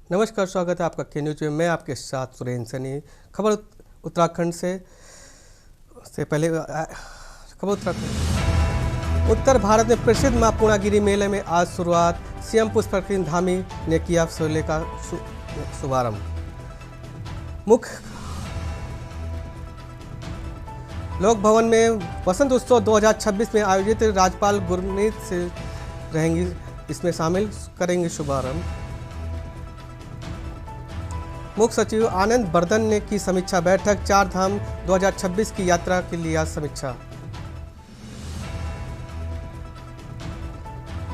नमस्कार, स्वागत है आपका के न्यूज में। मैं आपके साथ सुरेंद्र सैनी। खबर उत्तराखंड से पहले खबर उत्तराखंड। उत्तर भारत में प्रसिद्ध मां पूर्णागिरि मेले में आज शुरुआत। सीएम पुष्कर धामी ने किया मेले का शुभारंभ। मुख्य लोक भवन में वसंत उत्सव 2026 में आयोजित राज्यपाल गुरमीत से रहेंगी इसमें शामिल, करेंगे शुभारंभ। मुख्य सचिव आनंद बर्धन ने की समीक्षा बैठक। 4 धाम 2026 की यात्रा की लिया समीक्षा।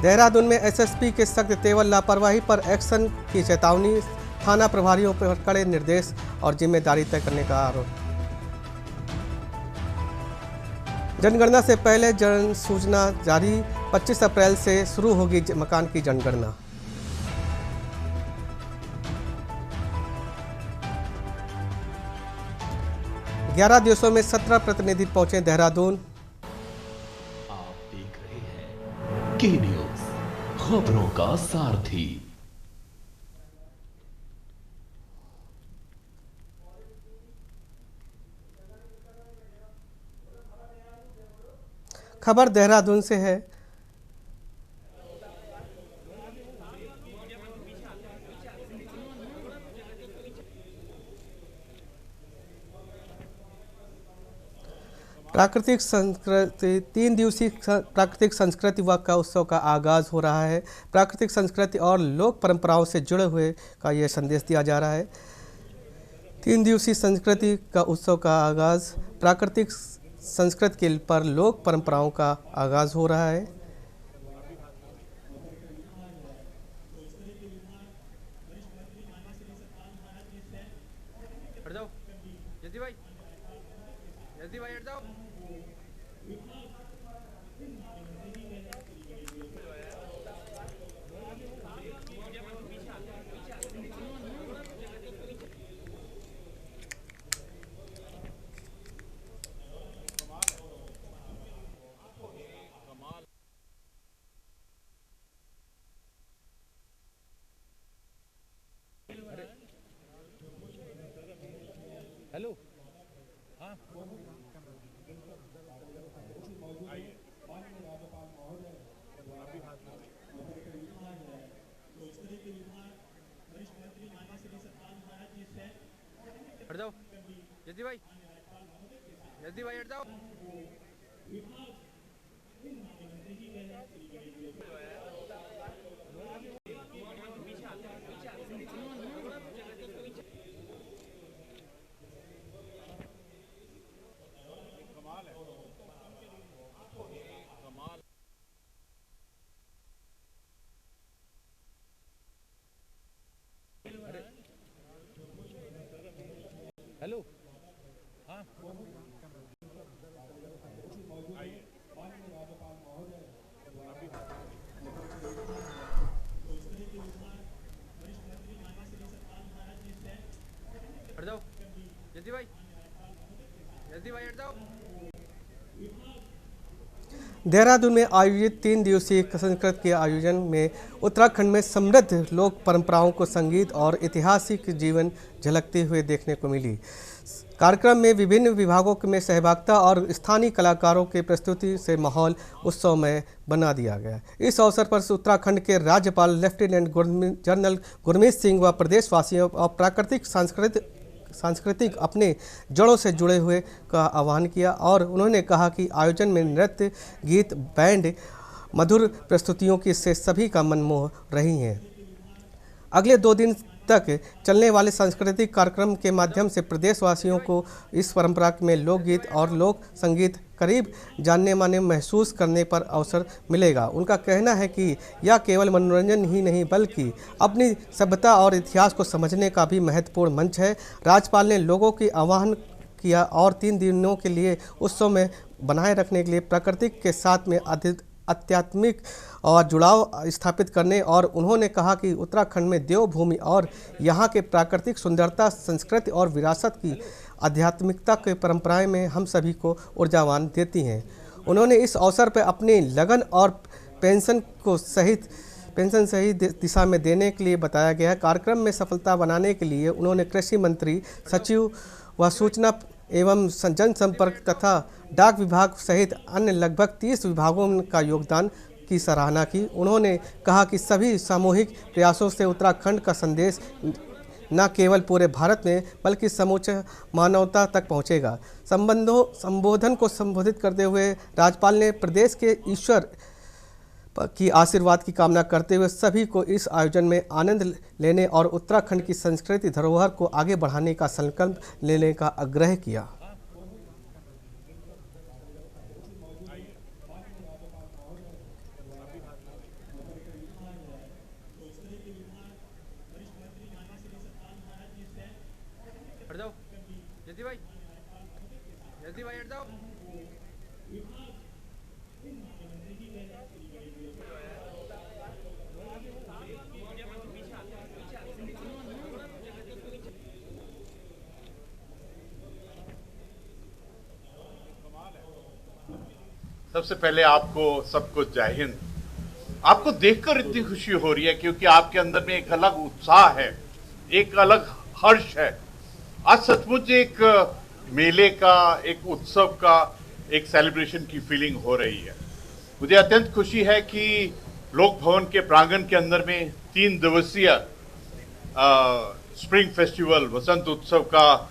देहरादून में एसएसपी के सख्त तेवर, लापरवाही पर एक्शन की चेतावनी। थाना प्रभारियों पर कड़े निर्देश और जिम्मेदारी तय करने का आरोप। जनगणना से पहले जन सूचना जारी। 25 अप्रैल से शुरू होगी मकान की जनगणना। ग्यारह देशों में 17 प्रतिनिधि पहुंचे देहरादून। आप देख रहे हैं के न्यूज, खबरों का सारथी। खबर देहरादून से है। प्राकृतिक संस्कृति 3 दिवसीय प्राकृतिक संस्कृति का उत्सव का आगाज हो रहा है। प्राकृतिक संस्कृति और लोक परंपराओं से जुड़े हुए का यह संदेश दिया जा रहा है। 3 दिवसीय संस्कृति का उत्सव का आगाज। प्राकृतिक संस्कृति के पर लोक परंपराओं का आगाज हो रहा है। हट जाओ जल्दी भाई, जल्दी भाई हट जाओ। हेलो, हाँ हट जाओ जल्दी भाई, जल्दी भाई हट जाओ। हेलो, हाँ हट जाओ जल्दी भाई, जल्दी भाई हट जाओ। देहरादून में आयोजित 3 दिवसीय संस्कृत के आयोजन में उत्तराखंड में समृद्ध लोक परंपराओं को संगीत और ऐतिहासिक जीवन झलकते हुए देखने को मिली। कार्यक्रम में विभिन्न विभागों में सहभागिता और स्थानीय कलाकारों के प्रस्तुति से माहौल उत्सवमय बना दिया गया। इस अवसर पर उत्तराखंड के राज्यपाल लेफ्टिनेंट जनरल गुरमीत सिंह व प्रदेशवासियों और प्राकृतिक सांस्कृतिक अपने जड़ों से जुड़े हुए का आह्वान किया और उन्होंने कहा कि आयोजन में नृत्य, गीत, बैंड, मधुर प्रस्तुतियों की से सभी का मन मोह रही हैं। अगले 2 दिन तक चलने वाले सांस्कृतिक कार्यक्रम के माध्यम से प्रदेशवासियों को इस परंपरा में लोकगीत और लोक संगीत करीब जानने माने महसूस करने पर अवसर मिलेगा। उनका कहना है कि यह केवल मनोरंजन ही नहीं बल्कि अपनी सभ्यता और इतिहास को समझने का भी महत्वपूर्ण मंच है। राज्यपाल ने लोगों की आह्वान किया और 3 दिनों के लिए उत्सव में बनाए रखने के लिए प्रकृति के साथ में आध्यात्मिक और जुड़ाव स्थापित करने और उन्होंने कहा कि उत्तराखंड में देवभूमि और यहाँ के प्राकृतिक सुंदरता, संस्कृति और विरासत की आध्यात्मिकता के परंपराएं में हम सभी को ऊर्जावान देती हैं। उन्होंने इस अवसर पर अपनी लगन और पेंशन को सहित पेंशन सही दिशा में देने के लिए बताया गया है। कार्यक्रम में सफलता बनाने के लिए उन्होंने कृषि मंत्री, सचिव व सूचना एवं जनसंपर्क तथा डाक विभाग सहित अन्य लगभग 30 विभागों का योगदान की सराहना की। उन्होंने कहा कि सभी सामूहिक प्रयासों से उत्तराखंड का संदेश न केवल पूरे भारत में बल्कि समूचे मानवता तक पहुंचेगा। संबोधन को संबोधित करते हुए राज्यपाल ने प्रदेश के ईश्वर की आशीर्वाद की कामना करते हुए सभी को इस आयोजन में आनंद लेने और उत्तराखंड की संस्कृति धरोहर को आगे बढ़ाने का संकल्प लेने का आग्रह किया। हट जाओ जल्दी भाई, जल्दी भाई हट जाओ। सबसे पहले आपको सबको जय हिंद। आपको देखकर इतनी खुशी हो रही है क्योंकि आपके अंदर में एक अलग उत्साह है, एक अलग हर्ष है। आज सचमुच एक मेले का, एक उत्सव का, एक सेलिब्रेशन की फीलिंग हो रही है। मुझे अत्यंत खुशी है कि लोक भवन के प्रांगण के अंदर में 3 दिवसीय स्प्रिंग फेस्टिवल, वसंत उत्सव का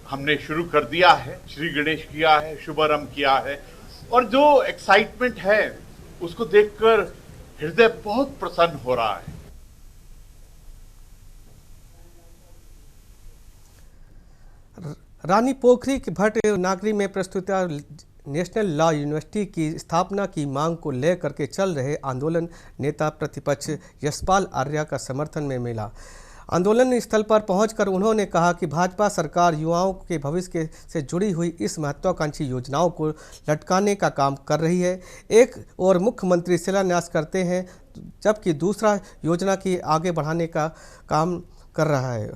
हमने शुरू कर दिया है। श्री गणेश किया है, शुभारंभ किया है और जो एक्साइटमेंट है उसको देखकर हृदय बहुत प्रसन्न हो रहा है। रानी पोखरी के भट्ट नागरी में प्रस्तुत नेशनल लॉ यूनिवर्सिटी की स्थापना की मांग को लेकर के चल रहे आंदोलन नेता प्रतिपक्ष यशपाल आर्या का समर्थन में मिला। आंदोलन स्थल पर पहुंचकर उन्होंने कहा कि भाजपा सरकार युवाओं के भविष्य से जुड़ी हुई इस महत्वाकांक्षी योजनाओं को लटकाने का काम कर रही है। एक और मुख्यमंत्री शिलान्यास करते हैं जबकि दूसरा योजना की आगे बढ़ाने का काम कर रहा है।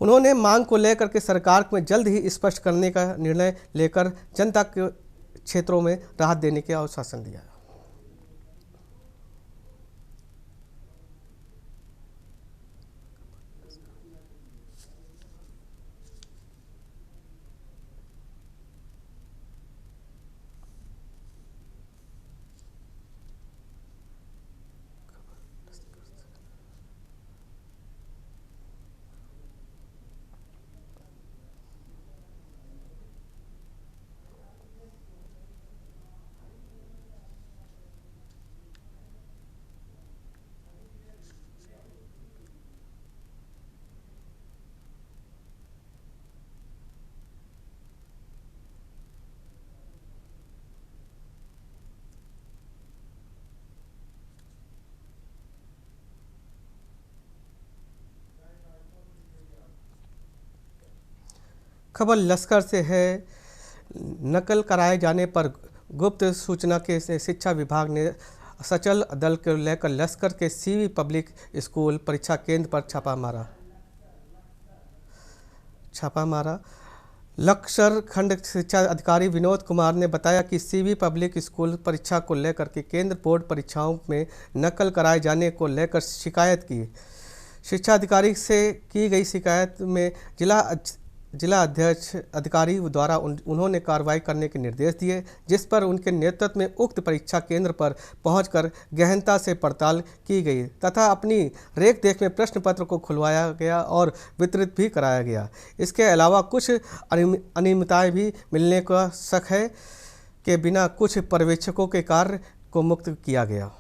उन्होंने मांग को लेकर के सरकार में जल्द ही स्पष्ट करने का निर्णय लेकर जनता के क्षेत्रों में राहत देने का आश्वासन दिया। खबर लश्कर से है। नकल कराए जाने पर गुप्त सूचना के से शिक्षा विभाग ने सचल दल को लेकर लश्कर के सीवी पब्लिक स्कूल परीक्षा केंद्र पर छापा मारा। लश्कर खंड शिक्षा अधिकारी विनोद कुमार ने बताया कि सीवी पब्लिक स्कूल परीक्षा को लेकर के केंद्र बोर्ड परीक्षाओं में नकल कराए जाने को लेकर शिकायत की। शिक्षा अधिकारी से की गई शिकायत में जिला अध्यक्ष अधिकारी द्वारा उन्होंने कार्रवाई करने के निर्देश दिए, जिस पर उनके नेतृत्व में उक्त परीक्षा केंद्र पर पहुंचकर गहनता से पड़ताल की गई तथा अपनी रेख देख में प्रश्न पत्र को खुलवाया गया और वितरित भी कराया गया। इसके अलावा कुछ अनियमितताएं भी मिलने का शक है के बिना कुछ पर्यवेक्षकों के कार्य को मुक्त किया गया।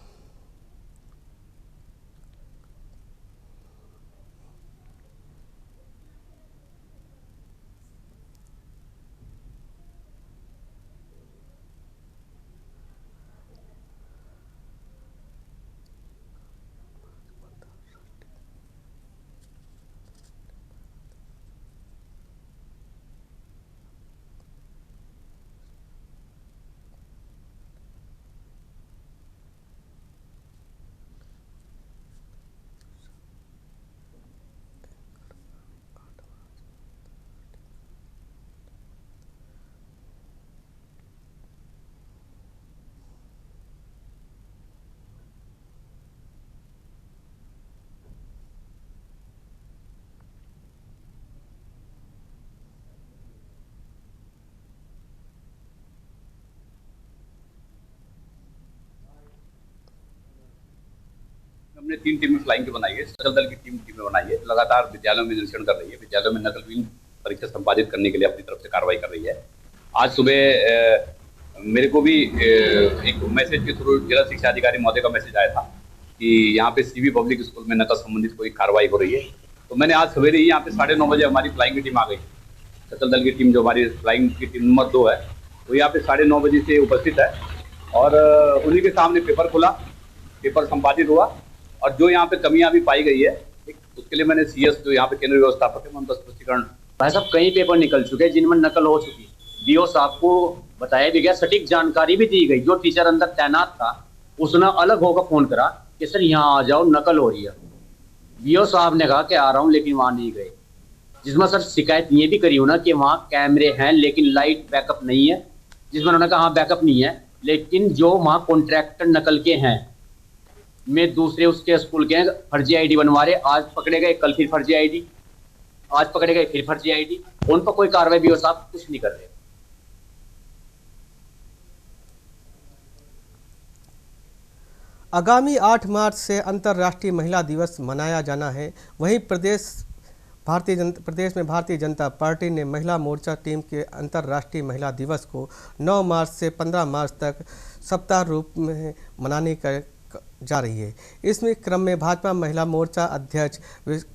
हमने 3 टीमें फ्लाइंग की बनाई है, सचल दल की टीमें बनाई है, लगातार विद्यालयों में निरीक्षण कर रही है, विद्यालयों में नकलविहीन परीक्षा संपादित करने के लिए अपनी तरफ से कार्रवाई कर रही है। आज सुबह मेरे को भी एक मैसेज के थ्रू जिला शिक्षा अधिकारी महोदय का मैसेज आया था कि यहाँ पे सीबी पब्लिक स्कूल में नकल संबंधित कोई कार्रवाई हो रही है। तो मैंने आज सवेरे ही यहाँ पे 9:30 बजे हमारी फ्लाइंग की टीम आ गई। सचल दल की टीम जो हमारी फ्लाइंग की टीम नंबर 2 है, वो यहाँ पे 9:30 बजे से उपस्थित है और उन्हीं के सामने पेपर खुला, पेपर संपादित हुआ और जो यहाँ पे कमियां भी पाई गई है उसके लिए मैंने सीएस जो यहाँ पे केंद्र व्यवस्थापक है उनका स्पष्टीकरण। भाई साहब कई पेपर निकल चुके हैं जिनमें नकल हो चुकी है। डीओ साहब को बताया भी गया, सटीक जानकारी भी दी गई। जो टीचर अंदर तैनात था उसने अलग होकर फोन करा कि सर यहाँ आ जाओ, नकल हो रही है। डीओ साहब ने कहा कि आ रहा हूँ, लेकिन वहां नहीं गए। जिसमें सर शिकायत ये भी करी हो ना कि वहाँ कैमरे हैं लेकिन लाइट बैकअप नहीं है, जिसमें उन्होंने कहा हाँ बैकअप नहीं है, लेकिन जो वहाँ कॉन्ट्रैक्टर नकल के हैं में दूसरे उसके स्कूल के हैं, फर्जी आईडी बनवा रहे। आज पकड़े गए, कल फिर फर्जी आईडी, आज पकड़े गए फिर फर्जी आईडी। उन पर कोई कार्रवाई भी हो साहब कुछ नहीं कर रहे। आगामी 8 मार्च से अंतर्राष्ट्रीय महिला दिवस मनाया जाना है। वहीं प्रदेश में भारतीय जनता पार्टी ने महिला मोर्चा टीम के अंतर्राष्ट्रीय महिला दिवस को 9 मार्च से 15 मार्च तक सप्ताह रूप में मनाने जा रही है। इसमें क्रम में भाजपा महिला मोर्चा अध्यक्ष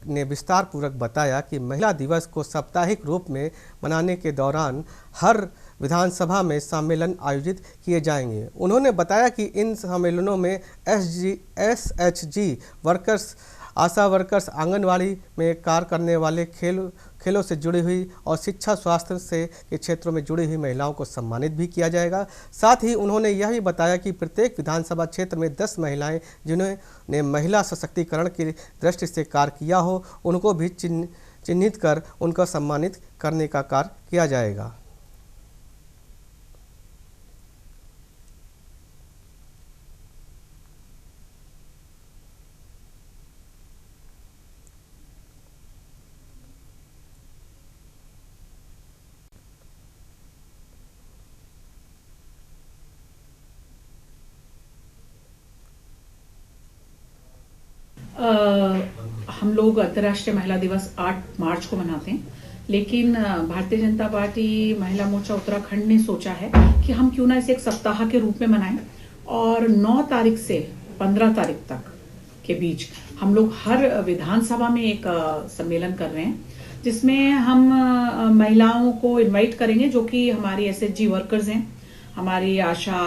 ने विस्तार पूर्वक बताया कि महिला दिवस को साप्ताहिक रूप में मनाने के दौरान हर विधानसभा में सम्मेलन आयोजित किए जाएंगे। उन्होंने बताया कि इन सम्मेलनों में SHG वर्कर्स, आशा वर्कर्स, आंगनवाड़ी में कार्य करने वाले, खेलों से जुड़ी हुई और शिक्षा स्वास्थ्य से के क्षेत्रों में जुड़ी हुई महिलाओं को सम्मानित भी किया जाएगा। साथ ही उन्होंने यह भी बताया कि प्रत्येक विधानसभा क्षेत्र में 10 महिलाएं जिन्होंने महिला सशक्तिकरण की दृष्टि से कार्य किया हो, उनको भी चिन्हित कर उनको सम्मानित करने का कार्य किया जाएगा। हम लोग अंतर्राष्ट्रीय महिला दिवस 8 मार्च को मनाते हैं, लेकिन भारतीय जनता पार्टी महिला मोर्चा उत्तराखंड ने सोचा है कि हम क्यों ना इसे एक सप्ताह के रूप में मनाएं और 9 तारीख से 15 तारीख तक के बीच हम लोग हर विधानसभा में एक सम्मेलन कर रहे हैं, जिसमें हम महिलाओं को इनवाइट करेंगे जो कि हमारी SHG वर्कर्स हैं, हमारी आशा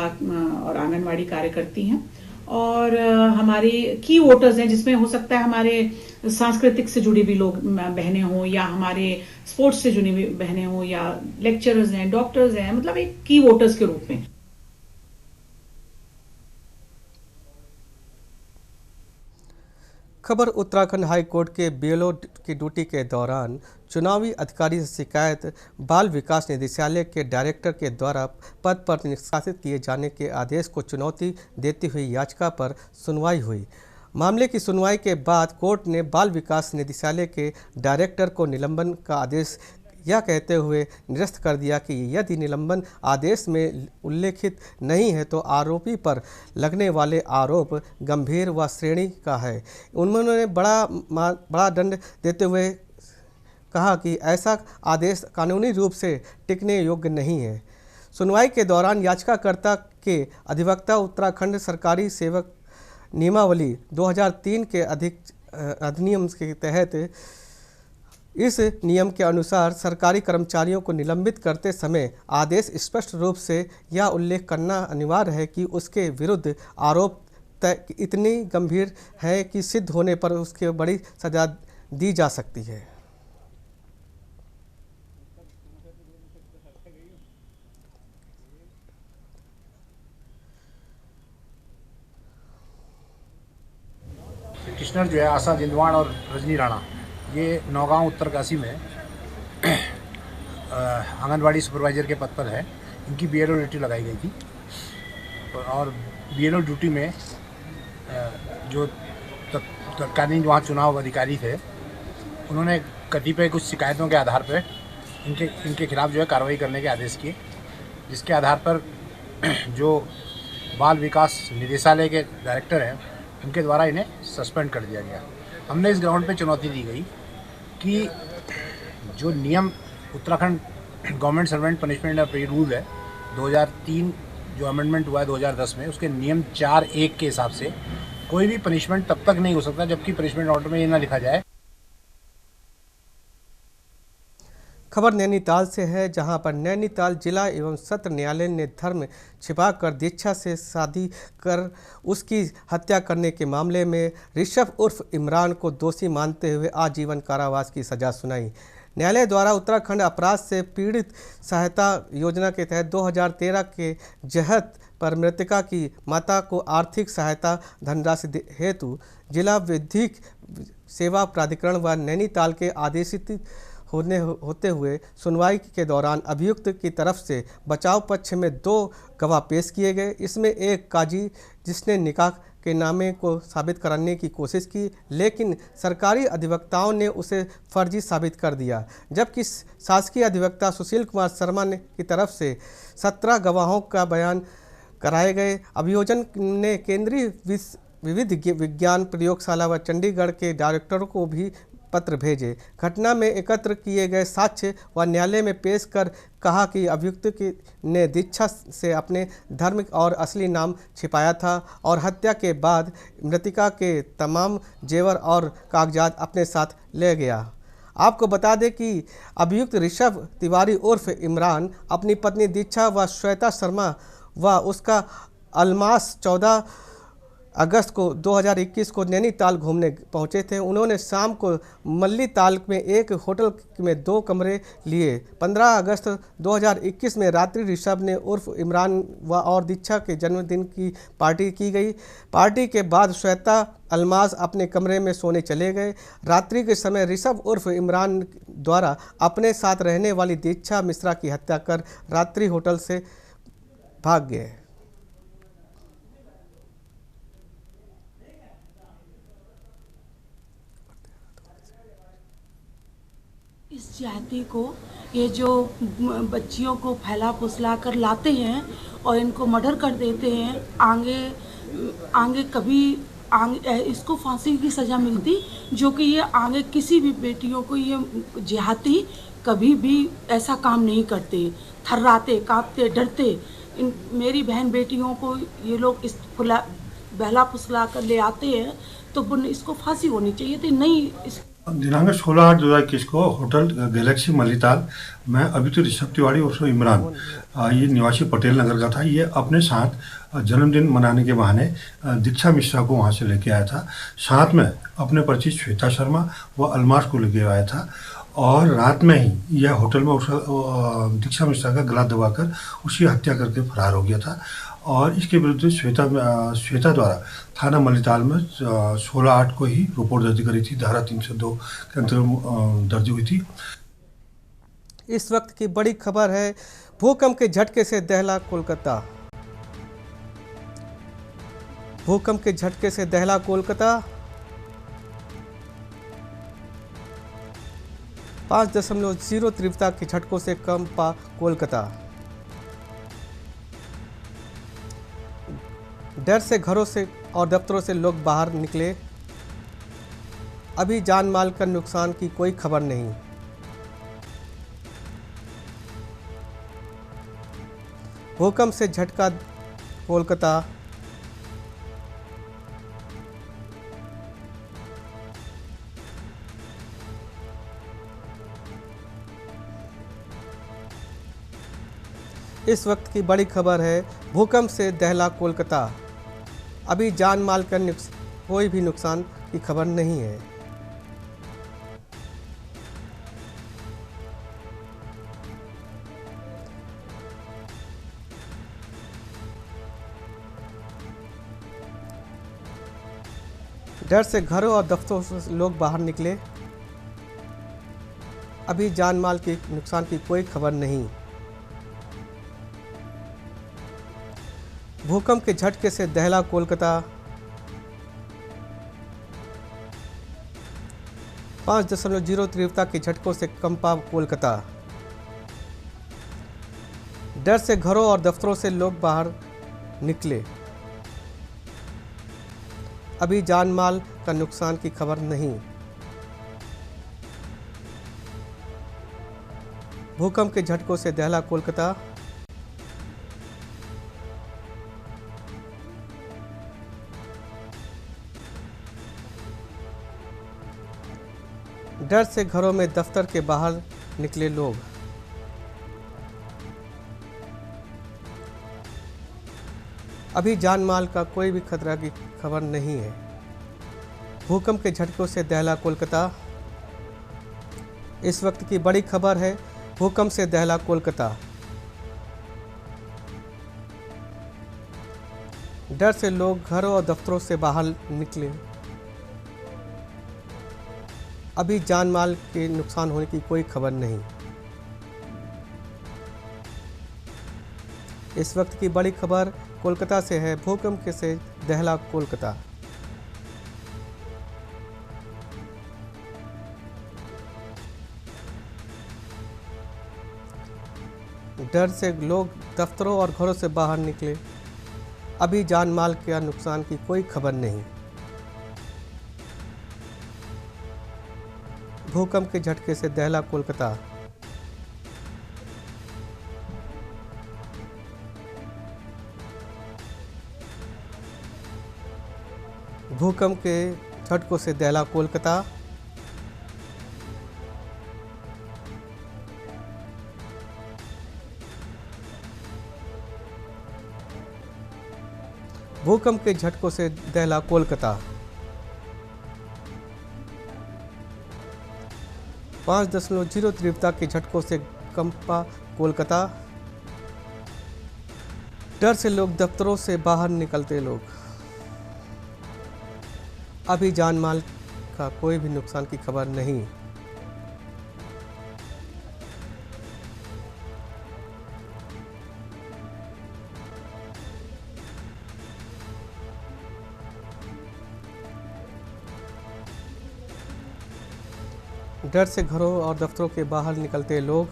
और आंगनवाड़ी कार्यकर्ती हैं और हमारी की वोटर्स हैं, जिसमें हो सकता है हमारे सांस्कृतिक से जुड़ी भी लोग बहनें हों या हमारे स्पोर्ट्स से जुड़ी भी बहनें हों या लेक्चरर्स हैं, डॉक्टर्स हैं, मतलब एक की वोटर्स के रूप में। खबर उत्तराखंड हाई कोर्ट के BLO की ड्यूटी के दौरान चुनावी अधिकारी से शिकायत, बाल विकास निदेशालय के डायरेक्टर के द्वारा पद पर निष्कासित किए जाने के आदेश को चुनौती देती हुई याचिका पर सुनवाई हुई। मामले की सुनवाई के बाद कोर्ट ने बाल विकास निदेशालय के डायरेक्टर को निलंबन का आदेश यह कहते हुए निरस्त कर दिया कि यदि निलंबन आदेश में उल्लेखित नहीं है तो आरोपी पर लगने वाले आरोप गंभीर व श्रेणी का है। उन्होंने बड़ा दंड देते हुए कहा कि ऐसा आदेश कानूनी रूप से टिकने योग्य नहीं है। सुनवाई के दौरान याचिकाकर्ता के अधिवक्ता उत्तराखंड सरकारी सेवक नियमावली 2003 के अधिनियम के तहत इस नियम के अनुसार सरकारी कर्मचारियों को निलंबित करते समय आदेश स्पष्ट रूप से यह उल्लेख करना अनिवार्य है कि उसके विरुद्ध आरोप इतनी गंभीर है कि सिद्ध होने पर उसके बड़ी सजा दी जा सकती है। किशनर जो है आशा जिंदवान और रजनी राणा, ये नौगांव उत्तरकाशी में आंगनवाड़ी सुपरवाइज़र के पद पर है। इनकी BLO ड्यूटी लगाई गई थी और BLO ड्यूटी में जो तत्कालीन वहाँ चुनाव अधिकारी थे, उन्होंने कतिपय कुछ शिकायतों के आधार पर इनके खिलाफ जो है कार्रवाई करने के आदेश किए, जिसके आधार पर जो बाल विकास निदेशालय के डायरेक्टर हैं उनके द्वारा इन्हें सस्पेंड कर दिया गया। हमने इस ग्राउंड पे चुनौती दी गई कि जो नियम Uttarakhand government servant punishment of पे रूल है 2003 जो अमेंडमेंट हुआ है 2010 में, उसके नियम 4(1) के हिसाब से कोई भी पनिशमेंट तब तक नहीं हो सकता जबकि पनिशमेंट ऑर्डर में ये ना लिखा जाए। खबर नैनीताल से है, जहां पर नैनीताल जिला एवं सत्र न्यायालय ने धर्म छिपाकर दीक्षा से शादी कर उसकी हत्या करने के मामले में ऋषभ उर्फ इमरान को दोषी मानते हुए आजीवन कारावास की सजा सुनाई। न्यायालय द्वारा उत्तराखंड अपराध से पीड़ित सहायता योजना के तहत 2013 के जहत पर मृतका की माता को आर्थिक सहायता धनराशि हेतु जिला विधिक सेवा प्राधिकरण व नैनीताल के आदेशित होते हुए सुनवाई के दौरान अभियुक्त की तरफ से बचाव पक्ष में 2 गवाह पेश किए गए। इसमें एक काजी जिसने निकाह के नामे को साबित कराने की कोशिश की, लेकिन सरकारी अधिवक्ताओं ने उसे फर्जी साबित कर दिया, जबकि शासकीय अधिवक्ता सुशील कुमार शर्मा की तरफ से 17 गवाहों का बयान कराए गए। अभियोजन ने केंद्रीय विविध विज्ञान प्रयोगशाला व चंडीगढ़ के डायरेक्टरों को भी पत्र भेजे। घटना में एकत्र किए गए साक्ष्य व न्यायालय में पेश कर कहा कि अभियुक्त ने दीक्षा से अपने धर्म और असली नाम छिपाया था और हत्या के बाद मृतिका के तमाम जेवर और कागजात अपने साथ ले गया। आपको बता दें कि अभियुक्त ऋषभ तिवारी उर्फ इमरान अपनी पत्नी दीक्षा व श्वेता शर्मा व उसका अलमास 14 अगस्त को 2021 को नैनीताल घूमने पहुंचे थे। उन्होंने शाम को मल्ली ताल में एक होटल में 2 कमरे लिए। 15 अगस्त 2021 में रात्रि ऋषभ ने उर्फ इमरान व और दीक्षा के जन्मदिन की पार्टी की गई। पार्टी के बाद श्वेता अलमास अपने कमरे में सोने चले गए। रात्रि के समय ऋषभ उर्फ इमरान द्वारा अपने साथ रहने वाली दीक्षा मिश्रा की हत्या कर रात्रि होटल से भाग गए। इस जाति को ये जो बच्चियों को फैला फुसला कर लाते हैं और इनको मर्डर कर देते हैं, आगे कभी इसको फांसी की सज़ा मिलती, जो कि ये आगे किसी भी बेटियों को ये जिहादी कभी भी ऐसा काम नहीं करते। थर्राते, कांपते, डरते मेरी बहन बेटियों को ये लोग इस बहला फुसला कर ले आते हैं, तो इसको फांसी होनी चाहिए थी। नहीं, दिनांक 16/8/2021 को होटल गैलेक्सी मल्लीताल में अभियुक्त ऋषभ तिवारी और इमरान ये निवासी पटेल नगर का था। ये अपने साथ जन्मदिन मनाने के बहाने दीक्षा मिश्रा को वहाँ से लेके आया था। साथ में अपने परिचित श्वेता शर्मा व अलमास को लेके आया था और रात में ही यह होटल में उसका दीक्षा मिश्रा का गला दबाकर उसकी हत्या करके फरार हो गया था। और इसके विरुद्ध श्वेता द्वारा थाना मल्लीताल में 16/8 को ही रिपोर्ट दर्ज करी थी। धारा 302 के अंतर्गत दर्ज हुई थी। इस वक्त की बड़ी खबर है, भूकंप के झटके से दहला कोलकाता। भूकंप के झटके से दहला कोलकाता। 5.0 तीव्रता के झटकों से कंपा कोलकाता। डर से घरों से और दफ्तरों से लोग बाहर निकले। अभी जान माल का नुकसान की कोई खबर नहीं। भूकंप से झटका कोलकाता। इस वक्त की बड़ी खबर है, भूकंप से दहला कोलकाता। अभी जान माल का कोई भी नुकसान की खबर नहीं है। डर से घरों और दफ्तरों से लोग बाहर निकले। अभी जान माल के नुकसान की कोई खबर नहीं। भूकंप के झटके से दहला कोलकाता। 5.0 तीव्रता के झटकों से कंपा कोलकाता। डर से घरों और दफ्तरों से लोग बाहर निकले। अभी जान माल का नुकसान की खबर नहीं। भूकंप के झटकों से दहला कोलकाता। डर से घरों में दफ्तर के बाहर निकले लोग। अभी जान माल का कोई भी खतरा की खबर नहीं है। भूकंप के झटकों से दहला कोलकाता। इस वक्त की बड़ी खबर है, भूकंप से दहला कोलकाता। डर से लोग घरों और दफ्तरों से बाहर निकले। अभी जान माल के नुकसान होने की कोई खबर नहीं। इस वक्त की बड़ी खबर कोलकाता से है, भूकंप से दहला कोलकाता। डर से लोग दफ्तरों और घरों से बाहर निकले। अभी जान माल के नुकसान की कोई खबर नहीं। भूकंप के झटके से दहला कोलकाता। भूकंप के झटकों से दहला कोलकाता। भूकंप के झटकों से दहला कोलकाता। 5.0 तीव्रता के झटकों से कंपा कोलकाता। डर से लोग दफ्तरों से बाहर निकलते लोग। अभी जान माल का कोई भी नुकसान की खबर नहीं। डर से घरों और दफ्तरों के बाहर निकलते लोग।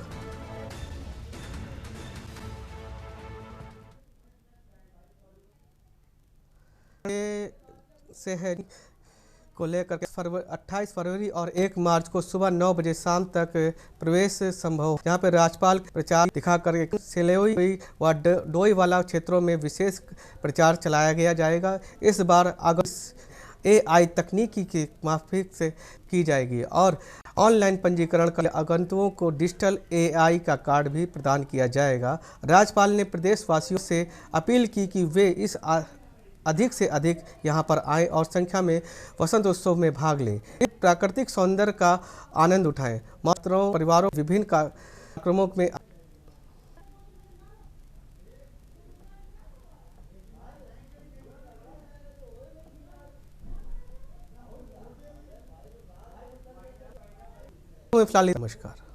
से है को लेकर के 28 फरवरी और 1 मार्च को सुबह 9 बजे शाम तक प्रवेश संभव। यहाँ पर राज्यपाल प्रचार दिखाकर सिलेई व डोईवाला क्षेत्रों में विशेष प्रचार चलाया गया जाएगा। इस बार अगस्त AI तकनीकी की माफिक से की जाएगी और ऑनलाइन पंजीकरण कर आगंतुकों को डिजिटल AI का कार्ड भी प्रदान किया जाएगा। राज्यपाल ने प्रदेशवासियों से अपील की कि वे इस अधिक से अधिक यहां पर आएं और संख्या में वसंत उत्सव में भाग लें। इस प्राकृतिक सौंदर्य का आनंद उठाएं। माताओं परिवारों विभिन्न कार्यक्रमों में फिलहाल नमस्कार।